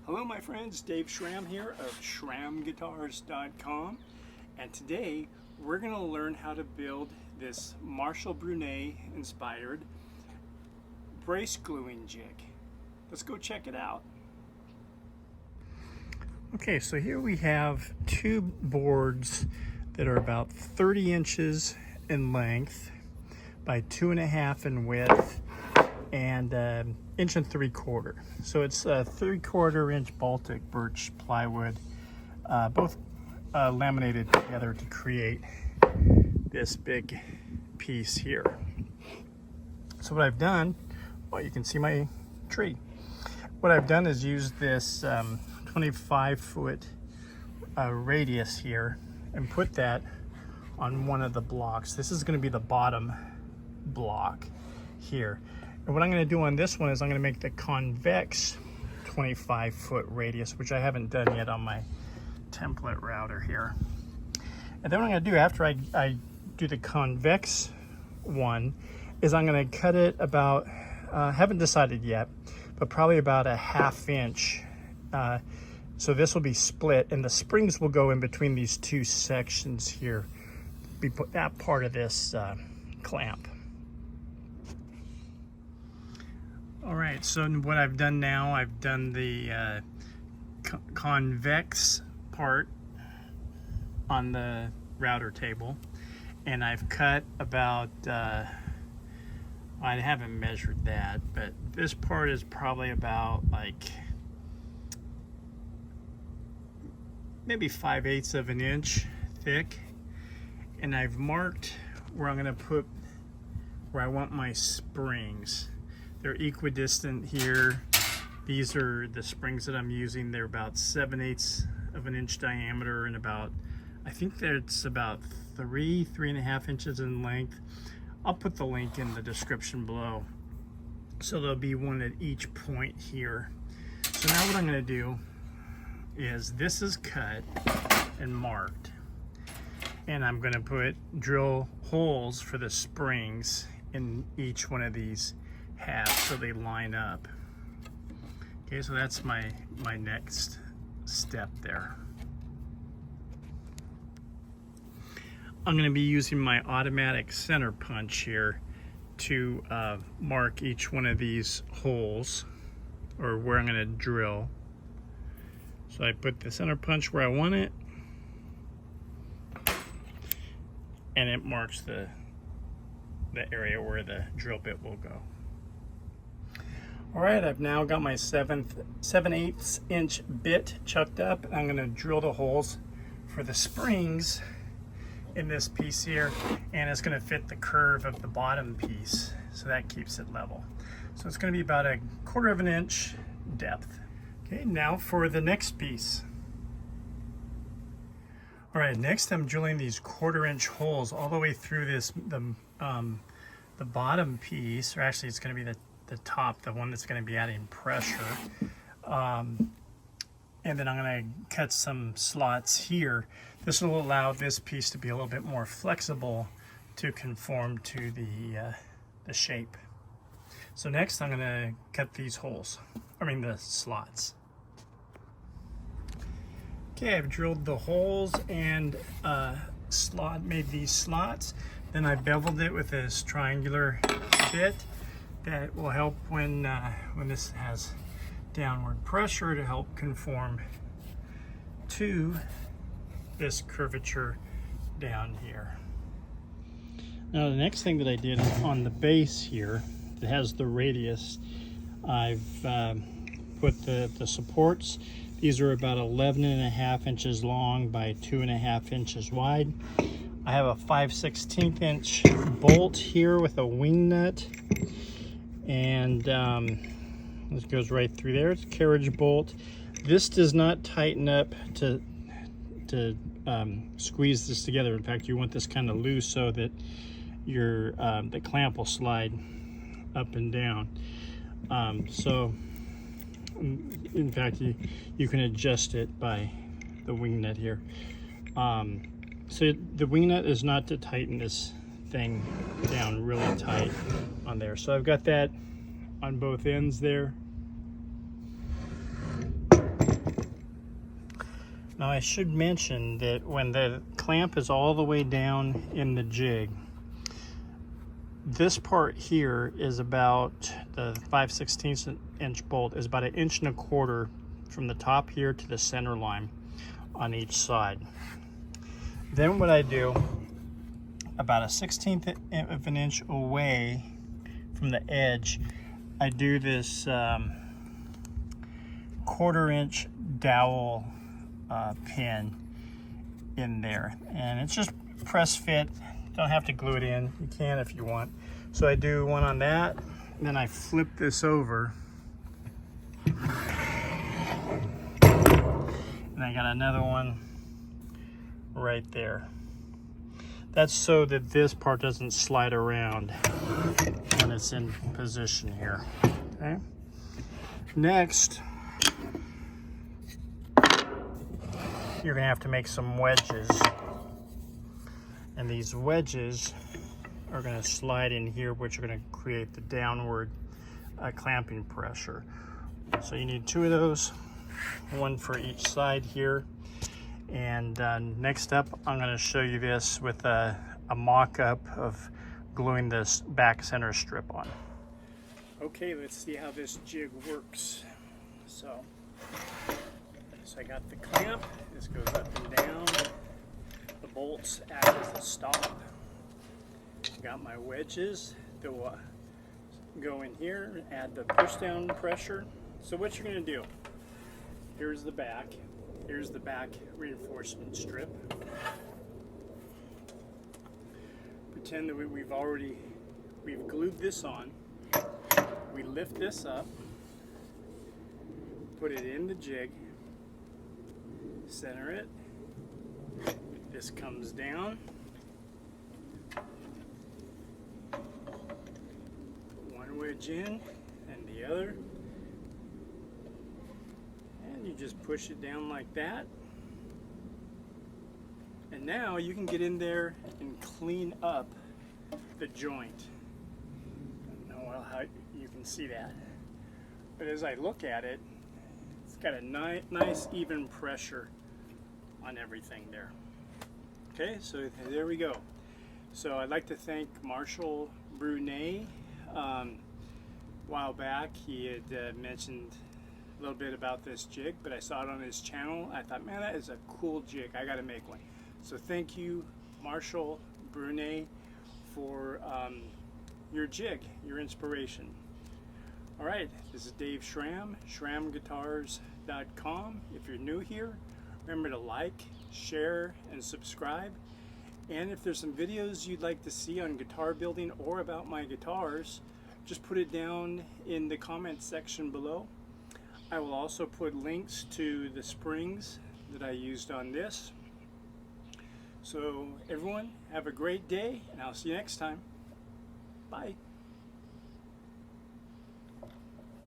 Hello my friends, Dave Schramm here of SchrammGuitars.com, and today we're going to learn how to build this Marshall Brune inspired brace gluing jig. Let's go check it out. Okay, so here we have two boards that are about 30 inches in length by 2.5 in width and 1 3/4 inches. So it's a 3/4 inch Baltic birch plywood, both laminated together to create this big piece here. So what I've done, well, you can see my tree. What I've done is use this 25-foot radius here and put that on one of the blocks. This is going to be the bottom block here. And what I'm going to do on this one is I'm going to make the convex 25-foot radius, which I haven't done yet on my template router here. And then what I'm going to do after I do the convex one is I'm going to cut it about, haven't decided yet, but probably about 1/2 inch. So this will be split, and the springs will go in between these two sections here. Be put that part of this clamp. All right, so what I've done now, I've done the convex part on the router table, and I've cut about, I haven't measured that, but this part is probably about like maybe 5/8 of an inch thick, and I've marked where I'm going to put where I want my springs. They're equidistant here. These are the springs that I'm using. They're about 7/8 of an inch diameter and about, I think that's about 3.5 inches in length. I'll put the link in the description below. So there'll be one at each point here. So now what I'm going to do is this is cut and marked, and I'm going to drill holes for the springs in each one of these halves so they line up. Okay, so that's my next step there. I'm going to be using my automatic center punch here to mark each one of these holes, or where I'm going to drill. So I put the center punch where I want it, and it marks the area where the drill bit will go. All right, I've now got my 7/8 inch bit chucked up. I'm going to drill the holes for the springs in this piece here, and it's going to fit the curve of the bottom piece, so that keeps it level. So it's going to be about 1/4 inch depth. Okay, now for the next piece. All right, next I'm drilling these 1/4 inch holes all the way through the bottom piece, or actually it's going to be the top, the one that's going to be adding pressure. And then I'm going to cut some slots here. This will allow this piece to be a little bit more flexible to conform to the shape. So next I'm going to cut these holes, the slots. Okay, I've drilled the holes and made these slots. Then I beveled it with this triangular bit that will help when this has downward pressure to help conform to this curvature down here. Now the next thing that I did on the base here that has the radius, I've put the supports. These are about 11.5 inches long by 2.5 inches wide. I have a 5/16 inch bolt here with a wing nut, and this goes right through there. It's a carriage bolt. This does not tighten up to squeeze this together. In fact, you want this kind of loose so that the clamp will slide up and down. So in fact, you can adjust it by the wing nut here. So the wing nut is not to tighten this thing down really tight on there. So I've got that on both ends there. Now I should mention that when the clamp is all the way down in the jig, this part here is about, the 5/16 inch bolt is about 1.25 inches from the top here to the center line on each side. Then what I do, about 1/16 of an inch away from the edge, I do this 1/4 inch dowel pin in there, and it's just press fit. Don't have to glue it in. You can if you want. So I do one on that, and then I flip this over, and I got another one right there. That's so that this part doesn't slide around when it's in position here. Okay. Next, you're gonna have to make some wedges. And these wedges are going to slide in here, which are going to create the downward clamping pressure. So you need 2 of those, one for each side here. And next up, I'm going to show you this with a mock-up of gluing this back center strip on. Okay, let's see how this jig works. So I got the clamp. This goes up and down. The bolts act as the stop. Got my wedges that will go in here, add the push down pressure. So what you're going to do, here's the back reinforcement strip. Pretend that we've glued this on. We lift this up, put it in the jig, center it. This comes down. One wedge in and the other. And you just push it down like that. And now you can get in there and clean up the joint. I don't know how you can see that. But as I look at it, it's got a nice even pressure on everything there. Okay, so there we go. So I'd like to thank Marshall Brune. A while back he had mentioned a little bit about this jig, but I saw it on his channel. I thought, man, that is a cool jig. I gotta make one. So thank you, Marshall Brune, for your jig, your inspiration. All right, this is Dave Schramm, schrammguitars.com. If you're new here, remember to like, share, and subscribe. And if there's some videos you'd like to see on guitar building or about my guitars, just put it down in the comments section below. I will also put links to the springs that I used on this. So everyone, have a great day, and I'll see you next time. Bye.